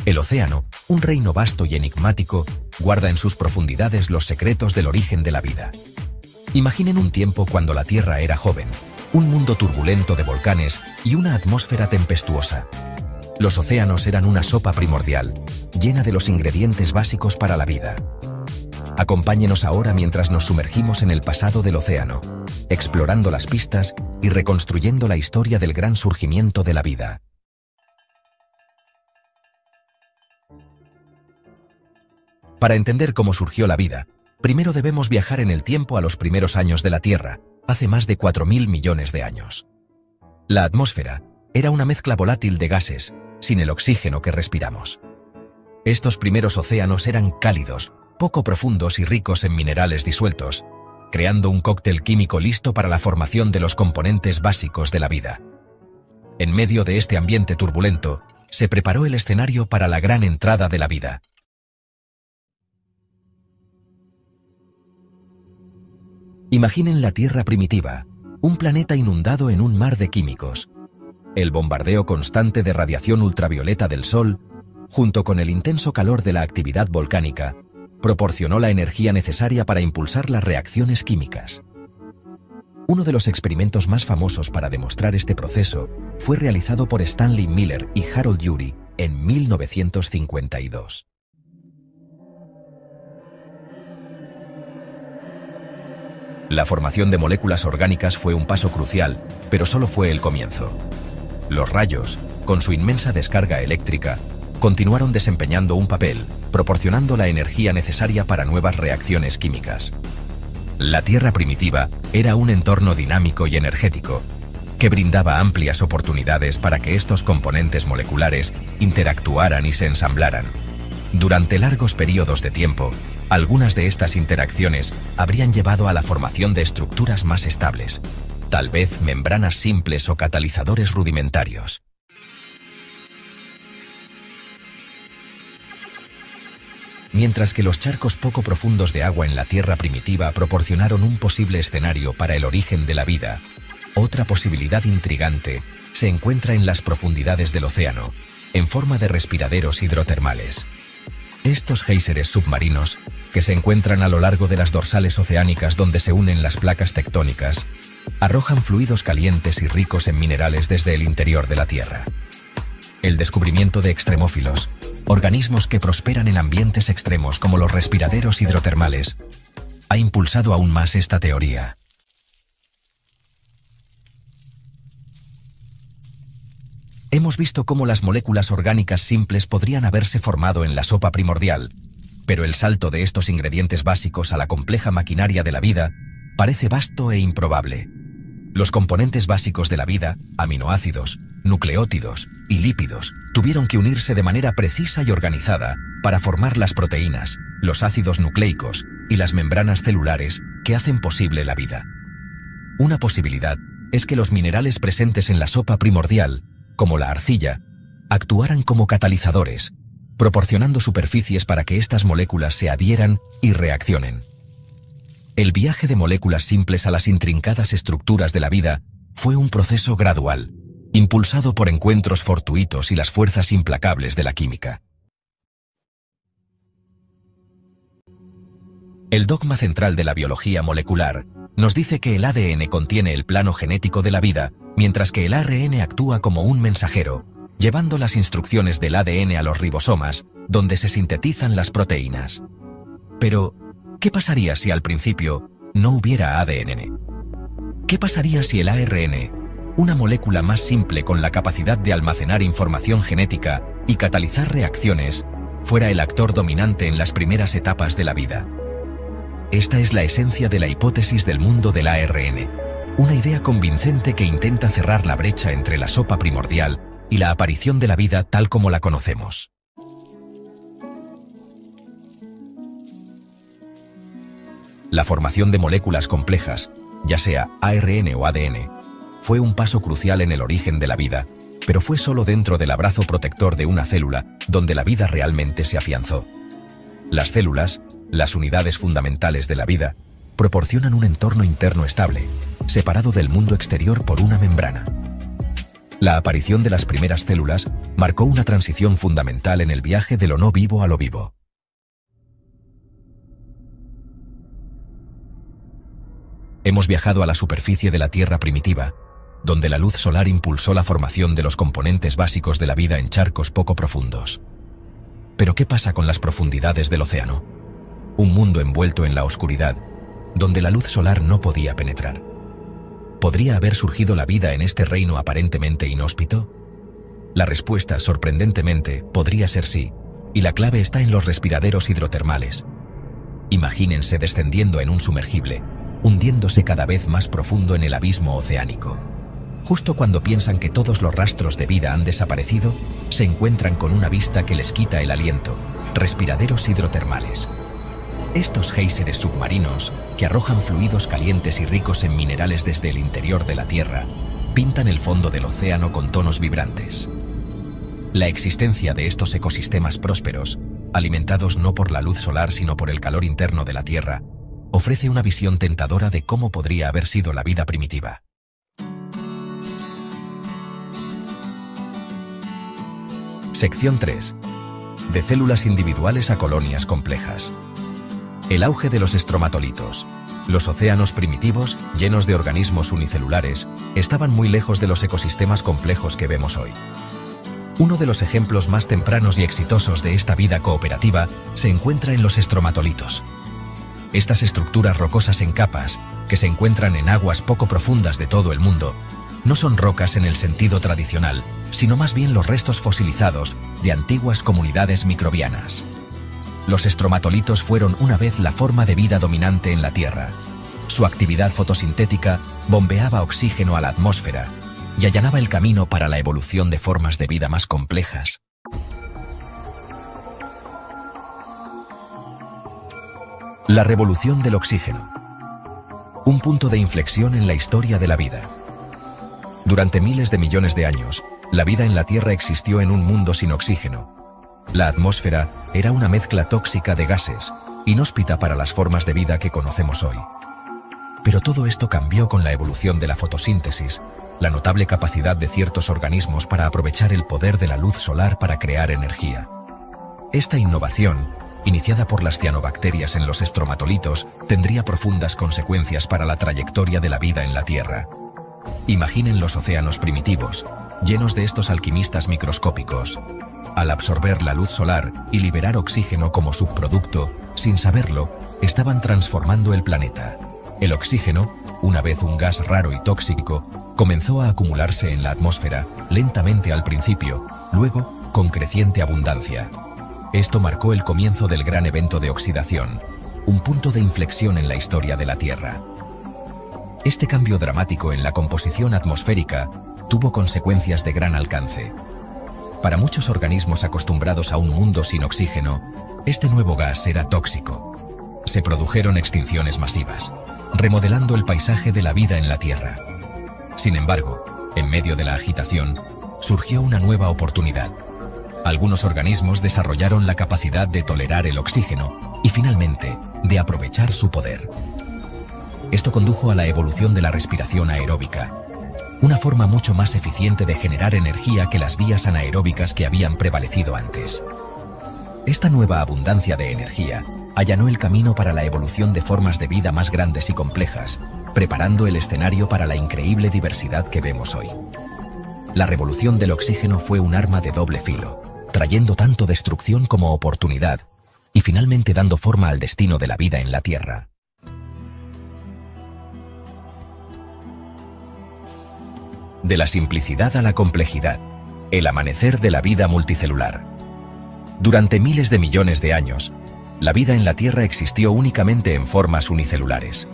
El océano, un reino vasto y enigmático, guarda en sus profundidades los secretos del origen de la vida. Imaginen un tiempo cuando la Tierra era joven, un mundo turbulento de volcanes y una atmósfera tempestuosa. Los océanos eran una sopa primordial, llena de los ingredientes básicos para la vida. Acompáñenos ahora mientras nos sumergimos en el pasado del océano, explorando las pistas y reconstruyendo la historia del gran surgimiento de la vida. Para entender cómo surgió la vida, primero debemos viajar en el tiempo a los primeros años de la Tierra, hace más de 4.000 millones de años. La atmósfera era una mezcla volátil de gases, sin el oxígeno que respiramos. Estos primeros océanos eran cálidos, poco profundos y ricos en minerales disueltos, creando un cóctel químico listo para la formación de los componentes básicos de la vida. En medio de este ambiente turbulento, se preparó el escenario para la gran entrada de la vida. Imaginen la Tierra primitiva, un planeta inundado en un mar de químicos. El bombardeo constante de radiación ultravioleta del Sol, junto con el intenso calor de la actividad volcánica, proporcionó la energía necesaria para impulsar las reacciones químicas. Uno de los experimentos más famosos para demostrar este proceso fue realizado por Stanley Miller y Harold Urey en 1952. La formación de moléculas orgánicas fue un paso crucial, pero solo fue el comienzo. Los rayos, con su inmensa descarga eléctrica, continuaron desempeñando un papel, proporcionando la energía necesaria para nuevas reacciones químicas. La Tierra primitiva era un entorno dinámico y energético, que brindaba amplias oportunidades para que estos componentes moleculares interactuaran y se ensamblaran. Durante largos periodos de tiempo, algunas de estas interacciones habrían llevado a la formación de estructuras más estables, tal vez membranas simples o catalizadores rudimentarios. Mientras que los charcos poco profundos de agua en la Tierra primitiva proporcionaron un posible escenario para el origen de la vida, otra posibilidad intrigante se encuentra en las profundidades del océano, en forma de respiraderos hidrotermales. Estos géiseres submarinos, que se encuentran a lo largo de las dorsales oceánicas donde se unen las placas tectónicas, arrojan fluidos calientes y ricos en minerales desde el interior de la Tierra. El descubrimiento de extremófilos, organismos que prosperan en ambientes extremos como los respiraderos hidrotermales, ha impulsado aún más esta teoría. Hemos visto cómo las moléculas orgánicas simples podrían haberse formado en la sopa primordial, pero el salto de estos ingredientes básicos a la compleja maquinaria de la vida parece vasto e improbable. Los componentes básicos de la vida, aminoácidos, nucleótidos y lípidos, tuvieron que unirse de manera precisa y organizada para formar las proteínas, los ácidos nucleicos y las membranas celulares que hacen posible la vida. Una posibilidad es que los minerales presentes en la sopa primordial, como la arcilla, actuaran como catalizadores, proporcionando superficies para que estas moléculas se adhieran y reaccionen. El viaje de moléculas simples a las intrincadas estructuras de la vida fue un proceso gradual, impulsado por encuentros fortuitos y las fuerzas implacables de la química. El dogma central de la biología molecular nos dice que el ADN contiene el plano genético de la vida, mientras que el ARN actúa como un mensajero, llevando las instrucciones del ADN a los ribosomas, donde se sintetizan las proteínas. Pero, ¿qué pasaría si al principio no hubiera ADN? ¿Qué pasaría si el ARN, una molécula más simple con la capacidad de almacenar información genética y catalizar reacciones, fuera el actor dominante en las primeras etapas de la vida? Esta es la esencia de la hipótesis del mundo del ARN, una idea convincente que intenta cerrar la brecha entre la sopa primordial y la aparición de la vida tal como la conocemos. La formación de moléculas complejas, ya sea ARN o ADN, fue un paso crucial en el origen de la vida, pero fue solo dentro del abrazo protector de una célula donde la vida realmente se afianzó. Las células, las unidades fundamentales de la vida, proporcionan un entorno interno estable, separado del mundo exterior por una membrana. La aparición de las primeras células marcó una transición fundamental en el viaje de lo no vivo a lo vivo. Hemos viajado a la superficie de la Tierra primitiva, donde la luz solar impulsó la formación de los componentes básicos de la vida en charcos poco profundos. Pero ¿qué pasa con las profundidades del océano? Un mundo envuelto en la oscuridad, donde la luz solar no podía penetrar. ¿Podría haber surgido la vida en este reino aparentemente inhóspito? La respuesta, sorprendentemente, podría ser sí, y la clave está en los respiraderos hidrotermales. Imagínense descendiendo en un sumergible, hundiéndose cada vez más profundo en el abismo oceánico. Justo cuando piensan que todos los rastros de vida han desaparecido, se encuentran con una vista que les quita el aliento: respiraderos hidrotermales. Estos géiseres submarinos, que arrojan fluidos calientes y ricos en minerales desde el interior de la Tierra, pintan el fondo del océano con tonos vibrantes. La existencia de estos ecosistemas prósperos, alimentados no por la luz solar sino por el calor interno de la Tierra, ofrece una visión tentadora de cómo podría haber sido la vida primitiva. Sección 3. De células individuales a colonias complejas. El auge de los estromatolitos. Los océanos primitivos, llenos de organismos unicelulares, estaban muy lejos de los ecosistemas complejos que vemos hoy. Uno de los ejemplos más tempranos y exitosos de esta vida cooperativa se encuentra en los estromatolitos. Estas estructuras rocosas en capas, que se encuentran en aguas poco profundas de todo el mundo, no son rocas en el sentido tradicional, sino más bien los restos fosilizados de antiguas comunidades microbianas. Los estromatolitos fueron una vez la forma de vida dominante en la Tierra. Su actividad fotosintética bombeaba oxígeno a la atmósfera y allanaba el camino para la evolución de formas de vida más complejas. La revolución del oxígeno. Un punto de inflexión en la historia de la vida. Durante miles de millones de años, la vida en la Tierra existió en un mundo sin oxígeno. La atmósfera era una mezcla tóxica de gases, inhóspita para las formas de vida que conocemos hoy. Pero todo esto cambió con la evolución de la fotosíntesis, la notable capacidad de ciertos organismos para aprovechar el poder de la luz solar para crear energía. Esta innovación, iniciada por las cianobacterias en los estromatolitos, tendría profundas consecuencias para la trayectoria de la vida en la Tierra. Imaginen los océanos primitivos, llenos de estos alquimistas microscópicos. Al absorber la luz solar y liberar oxígeno como subproducto, sin saberlo, estaban transformando el planeta. El oxígeno, una vez un gas raro y tóxico, comenzó a acumularse en la atmósfera, lentamente al principio, luego con creciente abundancia. Esto marcó el comienzo del gran evento de oxidación, un punto de inflexión en la historia de la Tierra. Este cambio dramático en la composición atmosférica tuvo consecuencias de gran alcance. Para muchos organismos acostumbrados a un mundo sin oxígeno, este nuevo gas era tóxico. Se produjeron extinciones masivas, remodelando el paisaje de la vida en la Tierra. Sin embargo, en medio de la agitación, surgió una nueva oportunidad. Algunos organismos desarrollaron la capacidad de tolerar el oxígeno y, finalmente, de aprovechar su poder. Esto condujo a la evolución de la respiración aeróbica, una forma mucho más eficiente de generar energía que las vías anaeróbicas que habían prevalecido antes. Esta nueva abundancia de energía allanó el camino para la evolución de formas de vida más grandes y complejas, preparando el escenario para la increíble diversidad que vemos hoy. La revolución del oxígeno fue un arma de doble filo, trayendo tanto destrucción como oportunidad, y finalmente dando forma al destino de la vida en la Tierra. De la simplicidad a la complejidad, el amanecer de la vida multicelular. Durante miles de millones de años, la vida en la Tierra existió únicamente en formas unicelulares.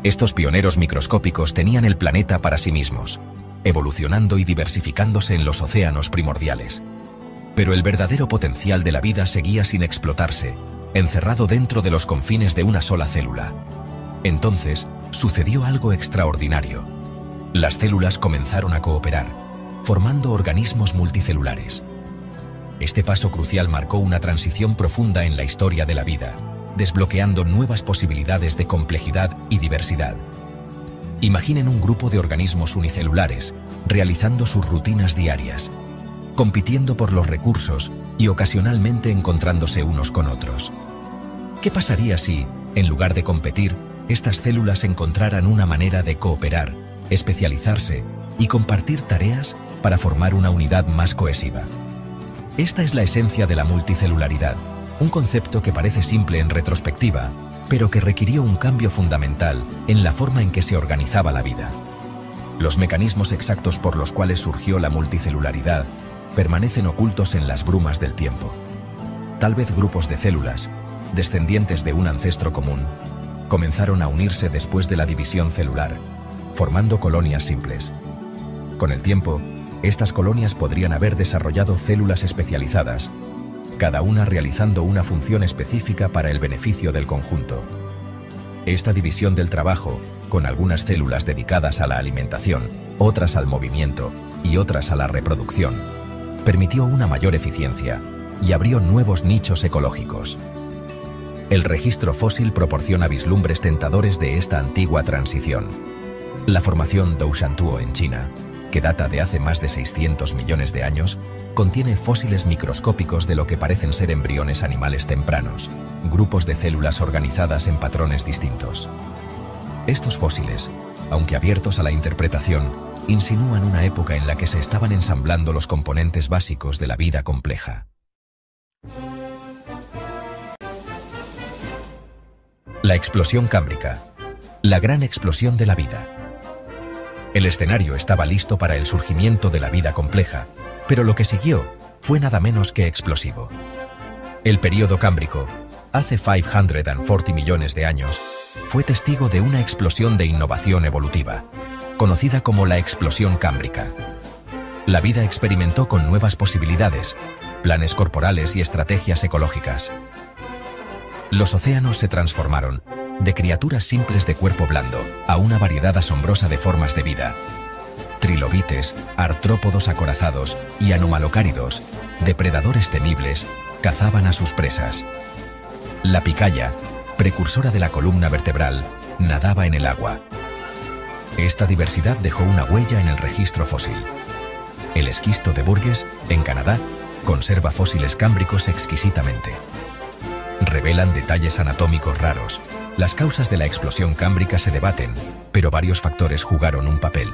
Estos pioneros microscópicos tenían el planeta para sí mismos, evolucionando y diversificándose en los océanos primordiales. Pero el verdadero potencial de la vida seguía sin explotarse, encerrado dentro de los confines de una sola célula. Entonces, sucedió algo extraordinario. Las células comenzaron a cooperar, formando organismos multicelulares. Este paso crucial marcó una transición profunda en la historia de la vida, desbloqueando nuevas posibilidades de complejidad y diversidad. Imaginen un grupo de organismos unicelulares, realizando sus rutinas diarias, compitiendo por los recursos y ocasionalmente encontrándose unos con otros. ¿Qué pasaría si, en lugar de competir, estas células encontraran una manera de cooperar, especializarse y compartir tareas para formar una unidad más cohesiva? Esta es la esencia de la multicelularidad, un concepto que parece simple en retrospectiva, pero que requirió un cambio fundamental en la forma en que se organizaba la vida. Los mecanismos exactos por los cuales surgió la multicelularidad permanecen ocultos en las brumas del tiempo. Tal vez grupos de células, descendientes de un ancestro común, comenzaron a unirse después de la división celular, formando colonias simples. Con el tiempo, estas colonias podrían haber desarrollado células especializadas, cada una realizando una función específica para el beneficio del conjunto. Esta división del trabajo, con algunas células dedicadas a la alimentación, otras al movimiento y otras a la reproducción, permitió una mayor eficiencia y abrió nuevos nichos ecológicos. El registro fósil proporciona vislumbres tentadores de esta antigua transición. La formación Doushantuo en China, que data de hace más de 600 millones de años, contiene fósiles microscópicos de lo que parecen ser embriones animales tempranos, grupos de células organizadas en patrones distintos. Estos fósiles, aunque abiertos a la interpretación, insinúan una época en la que se estaban ensamblando los componentes básicos de la vida compleja. La explosión cámbrica, la gran explosión de la vida. El escenario estaba listo para el surgimiento de la vida compleja, pero lo que siguió fue nada menos que explosivo. El período cámbrico, hace 540 millones de años, fue testigo de una explosión de innovación evolutiva, conocida como la explosión cámbrica. La vida experimentó con nuevas posibilidades, planes corporales y estrategias ecológicas. Los océanos se transformaron, de criaturas simples de cuerpo blando, a una variedad asombrosa de formas de vida. Trilobites, artrópodos acorazados y anomalocáridos, depredadores temibles, cazaban a sus presas. La picaya, precursora de la columna vertebral, nadaba en el agua. Esta diversidad dejó una huella en el registro fósil. El esquisto de Burgess, en Canadá, conserva fósiles cámbricos exquisitamente. Revelan detalles anatómicos raros. Las causas de la explosión cámbrica se debaten, pero varios factores jugaron un papel.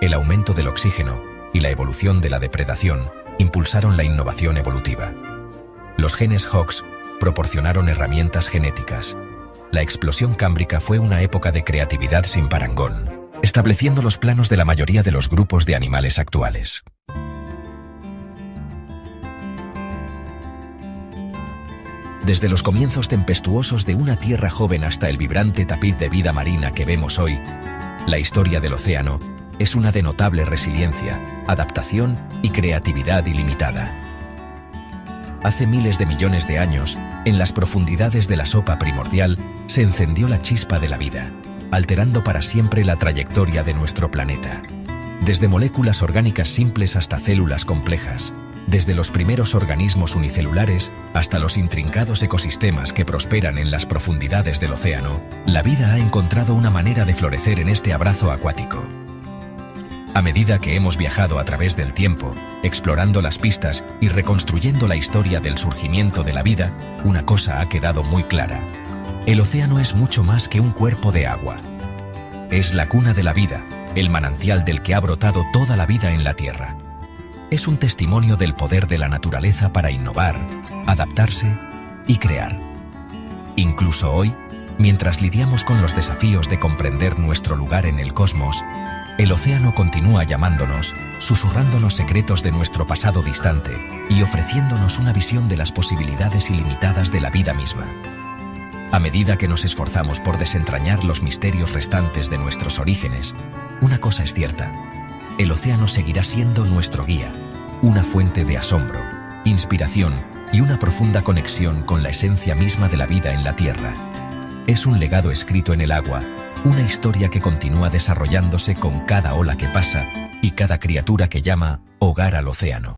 El aumento del oxígeno y la evolución de la depredación impulsaron la innovación evolutiva. Los genes Hox proporcionaron herramientas genéticas. La explosión cámbrica fue una época de creatividad sin parangón, estableciendo los planos de la mayoría de los grupos de animales actuales. Desde los comienzos tempestuosos de una tierra joven hasta el vibrante tapiz de vida marina que vemos hoy, la historia del océano es una de notable resiliencia, adaptación y creatividad ilimitada. Hace miles de millones de años, en las profundidades de la sopa primordial, se encendió la chispa de la vida, alterando para siempre la trayectoria de nuestro planeta. Desde moléculas orgánicas simples hasta células complejas, desde los primeros organismos unicelulares hasta los intrincados ecosistemas que prosperan en las profundidades del océano, la vida ha encontrado una manera de florecer en este abrazo acuático. A medida que hemos viajado a través del tiempo, explorando las pistas y reconstruyendo la historia del surgimiento de la vida, una cosa ha quedado muy clara. El océano es mucho más que un cuerpo de agua. Es la cuna de la vida, el manantial del que ha brotado toda la vida en la Tierra. Es un testimonio del poder de la naturaleza para innovar, adaptarse y crear. Incluso hoy, mientras lidiamos con los desafíos de comprender nuestro lugar en el cosmos, el océano continúa llamándonos, susurrándonos secretos de nuestro pasado distante y ofreciéndonos una visión de las posibilidades ilimitadas de la vida misma. A medida que nos esforzamos por desentrañar los misterios restantes de nuestros orígenes, una cosa es cierta: el océano seguirá siendo nuestro guía, una fuente de asombro, inspiración y una profunda conexión con la esencia misma de la vida en la Tierra. Es un legado escrito en el agua, una historia que continúa desarrollándose con cada ola que pasa y cada criatura que llama hogar al océano.